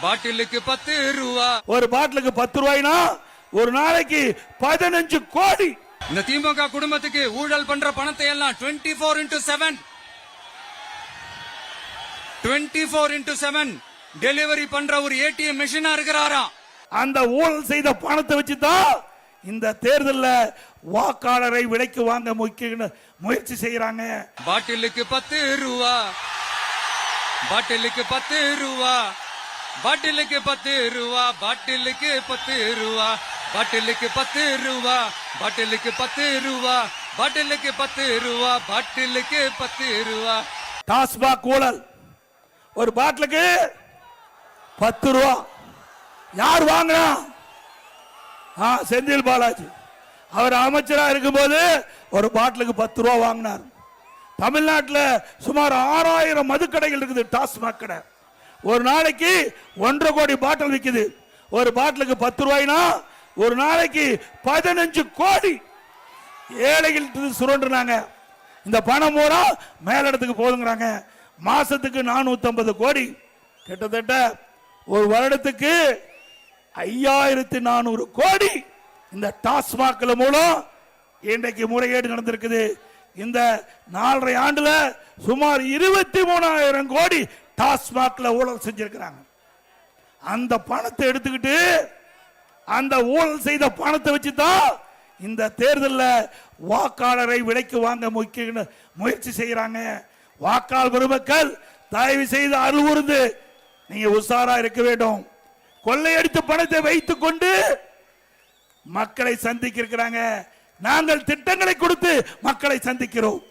பாட்டிலுக்கு 10 ரூபா. ஒரு பாட்டிலுக்கு 10 ரூபாய்னா ஒரு நாளைக்கு 15 கோடி. இந்த திமுக குடும்பத்துக்கு ஊழல் பண்ற பணத்தை எல்லாம் 24x7 டெலிவரி பண்ற ஒரு ஏடிஎம் மிஷினா இருக்கிறாரா. அந்த ஊழல் செய்த பணத்தை வச்சுதான் இந்த தேர்தலில் வாக்காளரை விலைக்கு வாங்க முயற்சி செய்யறாங்க. பாட்டிலுக்கு 10 ரூபா, பாட்டிலுக்கு 10 ரூபா, பாட்டிலுக்கு 10 ரூபா, பாட்டிலுக்கு 10 ரூபா, பாட்டிலுக்கு 10 ரூபா, பாட்டிலுக்கு 10 ரூபா, பாட்டிலுக்கு 10 ரூபா, பாட்டிலுக்கு 10 ரூபா. டாஸ்மாக் ஊழல் ஒரு பாட்டிலுக்கு 10 ரூபா. யார் வாங்கினா? செந்தில் பாலாஜி. அவர் அமைச்சரா இருக்கும்போது ஒரு பாட்டிலுக்கு 10 ரூபா வாங்கினார். தமிழ்நாட்டில் சுமார் 6000 மதுக்கடைகள் இருக்குது. டாஸ்மாக் கடை ஒரு நாளைக்கு 1.5 கோடி பாட்டில் விற்குது. ஒரு பாட்டிலுக்கு 10 ரூபாய்னா ஒரு நாளைக்கு 15 கோடி ஏழைகள் சுரண்டுனாங்க. இந்த பணம் பூரா மேலிடத்துக்கு போதுங்கிறாங்க. மாசத்துக்கு 450 கோடி, கிட்டத்தட்ட ஒரு வருடத்துக்கு 5400 கோடி இந்த டாஸ்மாக் மூலம் இன்றைக்கு முறைகேடு நடந்திருக்குது. இந்த 4.5 ஆண்டுல சுமார் 23,000 கோடி டாஸ்மாக்ல ஊழல் செஞ்சிருக்கிறாங்க. அந்த பணத்தை எடுத்துக்கிட்டு அந்த ஊழல் செய்த பணத்தை வச்சுதான் இந்த தேர்தலில் வாக்காளரை விலைக்கு வாங்க முயற்சி செய்யறாங்க. வாக்காளர் பெருமக்கள் தயவு செய்து அருள்வருந்து நீங்க உஷாரா இருக்க வேண்டும். கொள்ளையடித்த பணத்தை வைத்துக் கொண்டு மக்களை சந்திக்க இருக்கிறாங்க. நாங்கள் திட்டங்களை கொடுத்து மக்களை சந்திக்கிறோம்.